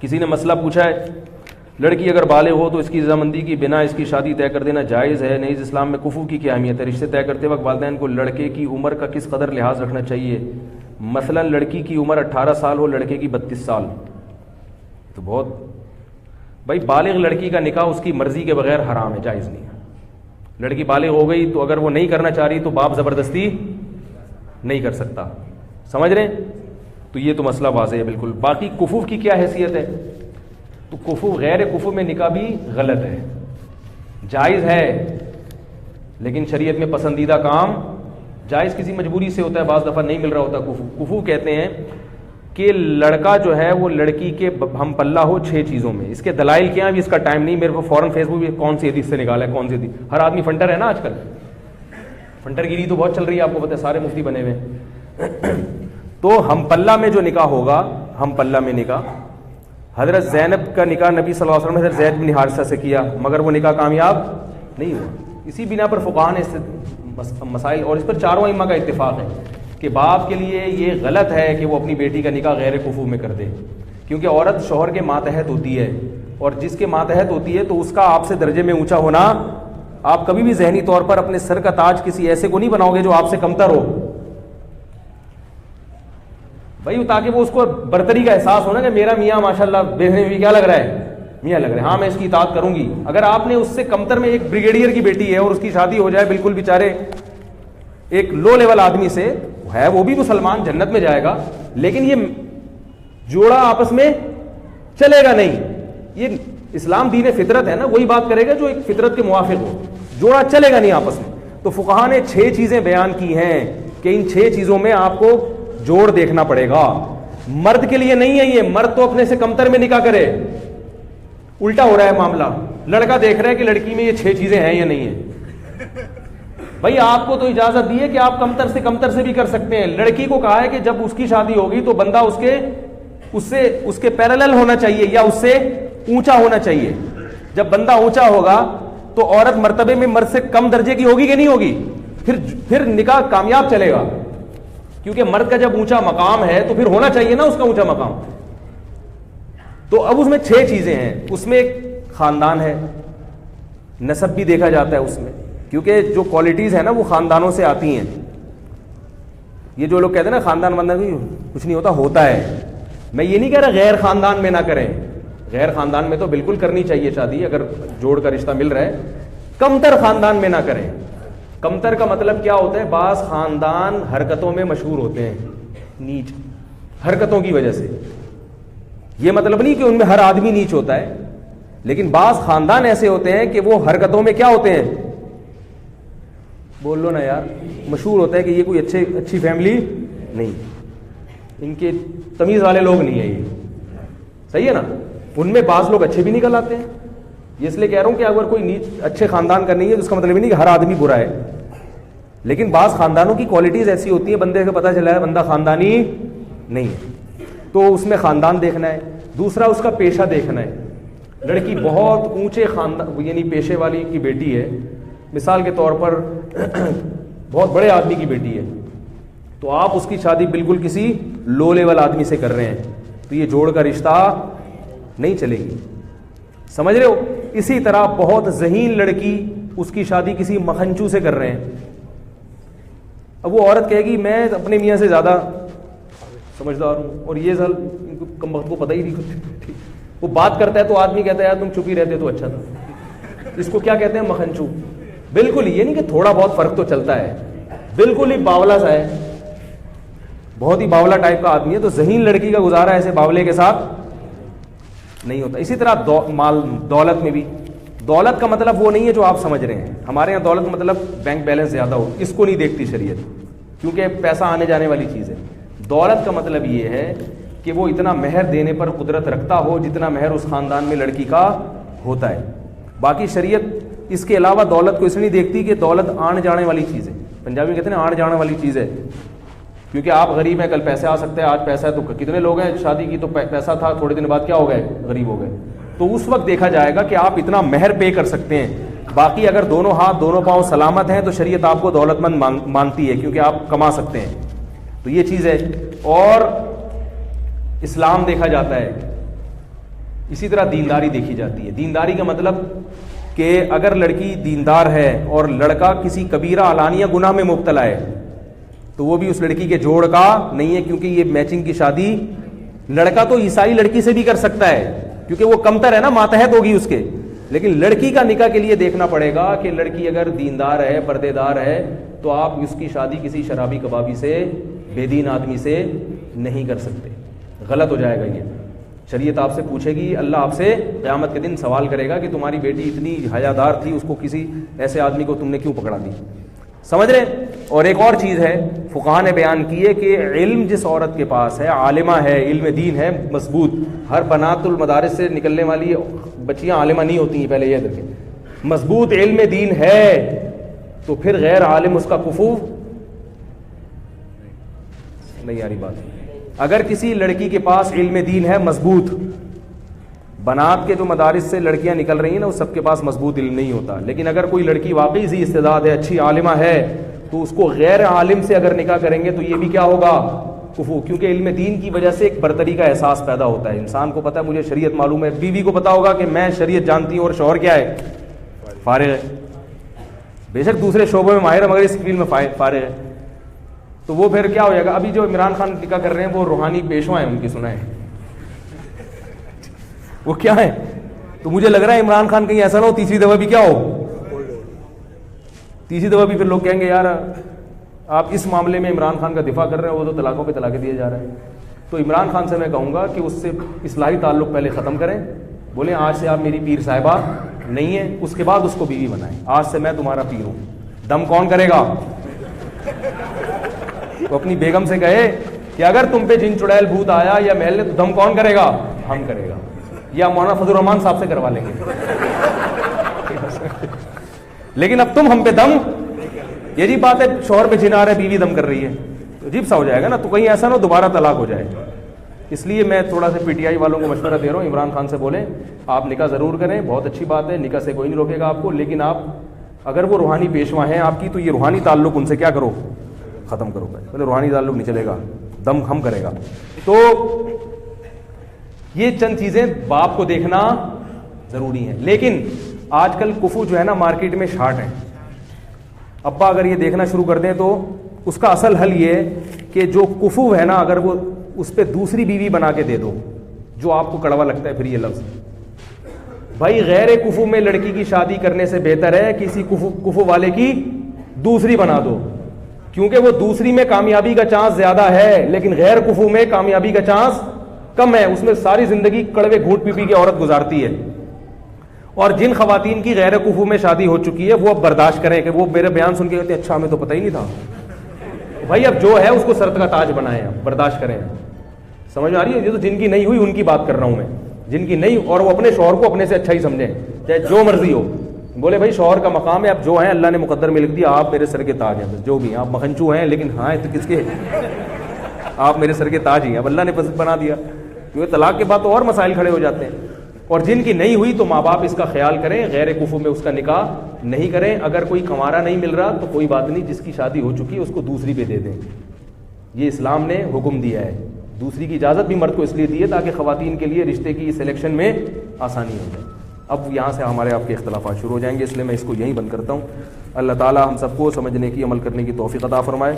کسی نے مسئلہ پوچھا ہے لڑکی اگر بالغ ہو تو اس کی رضامندی کی بنا اس کی شادی طے کر دینا جائز ہے؟ نیز اسلام میں کفو کی کیا اہمیت ہے؟ رشتے طے کرتے وقت والدین کو لڑکے کی عمر کا کس قدر لحاظ رکھنا چاہیے؟ مثلا لڑکی کی عمر 18 سال ہو لڑکے کی 32 سال، تو بہت بھائی بالغ لڑکی کا نکاح اس کی مرضی کے بغیر حرام ہے، جائز نہیں ہے۔ لڑکی بالغ ہو گئی تو اگر وہ نہیں کرنا چاہ رہی تو باپ زبردستی نہیں کر سکتا، سمجھ رہے ہیں؟ تو یہ تو مسئلہ واضح ہے بالکل۔ باقی کفو کی کیا حیثیت ہے؟ تو کفو غیر کفو میں نکاح بھی غلط ہے، جائز ہے لیکن شریعت میں پسندیدہ کام جائز کسی مجبوری سے ہوتا ہے، بعض دفعہ نہیں مل رہا ہوتا۔ کفو کہتے ہیں کہ لڑکا جو ہے وہ لڑکی کے ہم پلہ ہو 6 چیزوں میں۔ اس کے دلائل کیا ہیں ابھی اس کا ٹائم نہیں، میرے کو فوراً فیس بک پہ کون سی حدیث سے نکالا ہے کون سی حدیث، ہر آدمی فنٹر ہے نا آج کل، فنٹر گیری تو بہت چل رہی ہے، آپ کو پتہ ہے سارے مفتی بنے ہوئے ہیں۔ تو ہم پلہ میں جو نکاح ہوگا، ہم پلہ میں نکاح، حضرت زینب کا نکاح نبی صلی اللہ علیہ وسلم نے حضرت زید بن حارثہ سے کیا مگر وہ نکاح کامیاب نہیں ہوا۔ اسی بنا پر فقہاء نے مسائل، اور اس پر چاروں ائمہ کا اتفاق ہے کہ باپ کے لیے یہ غلط ہے کہ وہ اپنی بیٹی کا نکاح غیر کفو میں کر دے، کیونکہ عورت شوہر کے ماتحت ہوتی ہے، اور جس کے ماتحت ہوتی ہے تو اس کا آپ سے درجے میں اونچا ہونا، آپ کبھی بھی ذہنی طور پر اپنے سر کا تاج کسی ایسے کو نہیں بناؤ گے جو آپ سے کمتر ہو بھائی، تاکہ وہ اس کو برتری کا احساس ہونا کہ میرا میاں ماشاءاللہ دیکھنے میں کیا لگ رہا ہے، میاں لگ رہا ہے، ہاں میں اس کی اطاعت کروں گی۔ اگر آپ نے اس سے کمتر میں ایک بریگیڈیئر کی بیٹی ہے اور اس کی شادی ہو جائے بالکل بیچارے ایک لو لیول آدمی سے، ہے وہ بھی مسلمان جنت میں جائے گا لیکن یہ جوڑا آپس میں چلے گا نہیں۔ یہ اسلام دین فطرت ہے نا، وہی بات کرے گا جو ایک فطرت کے موافق ہو، جوڑا چلے گا نہیں آپس میں۔ تو فقہاء نے 6 چیزیں بیان کی ہیں کہ ان 6 چیزوں میں آپ کو جوڑ دیکھنا پڑے گا۔ مرد کے لیے نہیں ہے یہ، مرد تو اپنے سے کمتر میں نکاح کرے، الٹا ہو رہا ہے معاملہ، لڑکا دیکھ رہا ہے کہ لڑکی میں یہ 6 چیزیں ہیں یا نہیں ہیں۔ بھائی آپ کو تو اجازت دی ہے کہ آپ کمتر سے بھی کر سکتے ہیں۔ لڑکی کو کہا ہے کہ جب اس کی شادی ہوگی تو بندہ اس کے پیرالل ہونا چاہیے یا اس سے اونچا ہونا چاہیے۔ جب بندہ اونچا ہوگا تو عورت مرتبے میں مرد سے کم درجے کی ہوگی کہ نہیں ہوگی، پھر نکاح کامیاب چلے گا، کیونکہ مرد کا جب اونچا مقام ہے تو پھر ہونا چاہیے نا اس کا اونچا مقام۔ تو اب اس میں 6 چیزیں ہیں، اس میں ایک خاندان ہے، نسب بھی دیکھا جاتا ہے اس میں، کیونکہ جو کوالٹیز ہیں نا وہ خاندانوں سے آتی ہیں۔ یہ جو لوگ کہتے ہیں نا خاندان کچھ نہیں ہوتا ہے، میں یہ نہیں کہہ رہا غیر خاندان میں نہ کریں، غیر خاندان میں تو بالکل کرنی چاہیے شادی اگر جوڑ کا رشتہ مل رہا ہے، کمتر خاندان میں نہ کریں۔ کمتر کا مطلب کیا ہوتا ہے؟ بعض خاندان حرکتوں میں مشہور ہوتے ہیں، نیچ حرکتوں کی وجہ سے، یہ مطلب نہیں کہ ان میں ہر آدمی نیچ ہوتا ہے، لیکن بعض خاندان ایسے ہوتے ہیں کہ وہ حرکتوں میں کیا ہوتے ہیں، بول لو نا یار، مشہور ہوتا ہے کہ یہ کوئی اچھی فیملی نہیں، ان کے تمیز والے لوگ نہیں ہیں، یہ صحیح ہے نا۔ ان میں بعض لوگ اچھے بھی نکل آتے ہیں، یہ اس لیے کہہ رہا ہوں کہ اگر کوئی نیچ اچھے خاندان کا نہیں ہے تو اس کا مطلب نہیں کہ ہر آدمی برا ہے، لیکن بعض خاندانوں کی کوالٹیز ایسی ہوتی ہیں بندے کو پتہ چلا ہے بندہ خاندانی نہیں ہے، تو اس میں خاندان دیکھنا ہے۔ دوسرا اس کا پیشہ دیکھنا ہے، لڑکی بہت اونچے خاندان یعنی پیشے والی کی بیٹی ہے، مثال کے طور پر بہت بڑے آدمی کی بیٹی ہے، تو آپ اس کی شادی بالکل کسی لو لیول آدمی سے کر رہے ہیں تو یہ جوڑ کا رشتہ نہیں چلے گی، سمجھ رہے ہو۔ اسی طرح بہت ذہین لڑکی، اس کی شادی کسی مکھنچو سے کر رہے ہیں، اب وہ عورت کہے گی میں اپنے میاں سے زیادہ سمجھدار ہوں اور یہ سال کم وقت کو پتہ ہی نہیں کرتے، وہ بات کرتا ہے تو آدمی کہتا ہے یار تم چپ ہی رہتے تو اچھا تھا۔ اس کو کیا کہتے ہیں؟ مکھنچو۔ بالکل یہ نہیں کہ تھوڑا بہت فرق تو چلتا ہے، بالکل ہی باولا سا ہے، بہت ہی باولا ٹائپ کا آدمی ہے، تو ذہین لڑکی کا گزارا ایسے باولے کے ساتھ نہیں ہوتا۔ اسی طرح دولت میں بھی، دولت کا مطلب وہ نہیں ہے جو آپ سمجھ رہے ہیں، ہمارے یہاں دولت کا مطلب بینک بیلنس زیادہ ہو، اس کو نہیں دیکھتی شریعت، کیونکہ پیسہ آنے جانے والی چیز ہے۔ دولت کا مطلب یہ ہے کہ وہ اتنا مہر دینے پر قدرت رکھتا ہو جتنا مہر اس خاندان میں لڑکی کا ہوتا ہے۔ باقی شریعت اس کے علاوہ دولت کو اس نہیں دیکھتی کہ دولت آنے جانے والی چیز ہے، پنجابی میں کہتے ہیں آنے جانے والی چیز ہے، کیونکہ آپ غریب ہیں کل پیسے آ سکتے ہیں، آج پیسہ ہے تو کتنے لوگ ہیں شادی کی تو پیسہ تھا تھوڑے دن بعد کیا ہو گئے، غریب ہو گئے، تو اس وقت دیکھا جائے گا کہ آپ اتنا مہر پے کر سکتے ہیں۔ باقی اگر دونوں ہاتھ دونوں پاؤں سلامت ہیں تو شریعت آپ کو دولت مند مانتی ہے کیونکہ آپ کما سکتے ہیں، تو یہ چیز ہے۔ اور اسلام دیکھا جاتا ہے، اسی طرح دینداری دیکھی جاتی ہے. دینداری کا مطلب کہ اگر لڑکی دیندار ہے اور لڑکا کسی کبیرہ علانیہ گناہ میں مبتلا ہے تو وہ بھی اس لڑکی کے جوڑ کا نہیں ہے, کیونکہ یہ میچنگ کی شادی لڑکا تو عیسائی لڑکی سے بھی کر سکتا ہے کیونکہ وہ کمتر ہے نا, ماتحت ہوگی اس کے, لیکن لڑکی کا نکاح کے لیے دیکھنا پڑے گا کہ لڑکی اگر دیندار ہے, پردے دار ہے, تو آپ اس کی شادی کسی شرابی کبابی سے, بے دین آدمی سے نہیں کر سکتے, غلط ہو جائے گا. یہ شریعت آپ سے پوچھے گی, اللہ آپ سے قیامت کے دن سوال کرے گا کہ تمہاری بیٹی اتنی حیادار تھی, اس کو کسی ایسے آدمی کو تم نے کیوں پکڑا دی. سمجھ رہے. اور ایک اور چیز ہے فقہاء نے بیان کی ہے کہ علم جس عورت کے پاس ہے, عالمہ ہے, علم دین ہے مضبوط, ہر بنات المدارس سے نکلنے والی بچیاں عالمہ نہیں ہوتی ہیں, پہلے یہ دیکھیں, مضبوط علم دین ہے تو پھر غیر عالم اس کا کفو نہیں آ رہی بات. اگر کسی لڑکی کے پاس علم دین ہے مضبوط, بنات کے جو مدارس سے لڑکیاں نکل رہی ہیں نا, وہ سب کے پاس مضبوط علم نہیں ہوتا, لیکن اگر کوئی لڑکی واقعی ذی استعداد ہے, اچھی عالمہ ہے, تو اس کو غیر عالم سے اگر نکاح کریں گے تو یہ بھی کیا ہوگا, کفو, کیونکہ علم دین کی وجہ سے ایک برتری کا احساس پیدا ہوتا ہے. انسان کو پتا ہے مجھے شریعت معلوم ہے, بیوی کو پتا ہوگا کہ میں شریعت جانتی ہوں اور شوہر کیا ہے, فارغ ہے, بے شک دوسرے شعبوں میں ماہر ہے مگر اس فیلڈ میں فارغ ہے, تو وہ پھر کیا ہو جائے گا. ابھی جو عمران خان نکاح کر رہے ہیں وہ روحانی پیشوا ہیں, ان کی سنا ہے وہ کیا ہے, تو مجھے لگ رہا ہے عمران خان کہیں ایسا نہ ہو تیسری دفعہ بھی کیا ہو, تیسری دفعہ بھی پھر لوگ کہیں گے یار آپ اس معاملے میں عمران خان کا دفاع کر رہے ہیں, وہ تو طلاقوں پہ طلاق دیے جا رہے ہیں. تو عمران خان سے میں کہوں گا کہ اس سے اصلاحی تعلق پہلے ختم کریں, بولیں آج سے آپ میری پیر صاحبہ نہیں ہیں, اس کے بعد اس کو بیوی بنائیں, آج سے میں تمہارا پیر ہوں. دم کون کرے گا, تو اپنی بیگم سے کہے کہ اگر تم پہ جن چڑیل بھوت آیا یا محل نے, تو دم کون کرے گا, ہم کرے گا, یا مولانا فضل الرحمان صاحب سے کروا لیں گے لیکن اب تم ہم پہ دم, یہ جی بات ہے, شوہر پہ جن آ رہا ہے, بیوی دم کر رہی ہے, عجیب سا ہو جائے گا نا, تو کہیں ایسا نہ دوبارہ طلاق ہو جائے. اس لیے میں تھوڑا سا پی ٹی آئی والوں کو مشورہ دے رہا ہوں, عمران خان سے بولیں آپ نکاح ضرور کریں, بہت اچھی بات ہے, نکاح سے کوئی نہیں روکے گا آپ کو, لیکن آپ اگر وہ روحانی پیشوا ہیں آپ کی, تو یہ روحانی تعلق ان سے کیا کرو, ختم کرو. پہلے روحانی تعلق نہیں چلے گا, دم ہم کرے گا. تو یہ چند چیزیں باپ کو دیکھنا ضروری ہیں. لیکن آج کل کفو جو ہے نا مارکیٹ میں شارٹ ہے. ابا اگر یہ دیکھنا شروع کر دیں تو اس کا اصل حل یہ ہے کہ جو کفو ہے نا, اگر وہ اس پہ دوسری بیوی بنا کے دے دو, جو آپ کو کڑوا لگتا ہے پھر یہ لفظ, بھائی غیر کفو میں لڑکی کی شادی کرنے سے بہتر ہے کسی کفو والے کی دوسری بنا دو, کیونکہ وہ دوسری میں کامیابی کا چانس زیادہ ہے, لیکن غیر کفو میں کامیابی کا چانس کم ہے. اس میں ساری زندگی کڑوے گھونٹ پی پی کے عورت گزارتی ہے. اور جن خواتین کی غیر کفو میں شادی ہو چکی ہے وہ اب برداشت کریں, کہ وہ میرے بیان سن کے کہتے ہیں اچھا ہمیں تو پتہ ہی نہیں تھا. بھائی اب جو ہے اس کو سر کا تاج بنائیں, برداشت کریں. سمجھ میں آ رہی ہے, یہ تو جن کی نہیں ہوئی ان کی بات کر رہا ہوں میں, جن کی نہیں, اور وہ اپنے شوہر کو اپنے سے اچھا ہی سمجھیں, چاہے جو مرضی ہو. بولے بھائی شوہر کا مقام ہے, اب جو ہیں اللہ نے مقدر میں لکھ دیا, آپ میرے سر کے تاج ہیں, بس جو بھی ہیں آپ مکھنچو ہیں, لیکن ہاں تو کس کے, آپ میرے سر کے تاج ہی ہیں, اب اللہ نے بنا دیا. کیونکہ طلاق کے بعد تو اور مسائل کھڑے ہو جاتے ہیں. اور جن کی نہیں ہوئی تو ماں باپ اس کا خیال کریں, غیر کفو میں اس کا نکاح نہیں کریں. اگر کوئی کنوارا نہیں مل رہا تو کوئی بات نہیں, جس کی شادی ہو چکی ہے اس کو دوسری پہ دے دیں. یہ اسلام نے حکم دیا ہے. دوسری کی اجازت بھی مرد کو اس لیے دی ہے تاکہ خواتین کے لیے رشتے کی سلیکشن میں آسانی ہو جائے. اب یہاں سے ہمارے آپ کے اختلافات شروع ہو جائیں گے, اس لیے میں اس کو یہیں بند کرتا ہوں. اللہ تعالی ہم سب کو سمجھنے کی, عمل کرنے کی توفیق عطا فرمائے.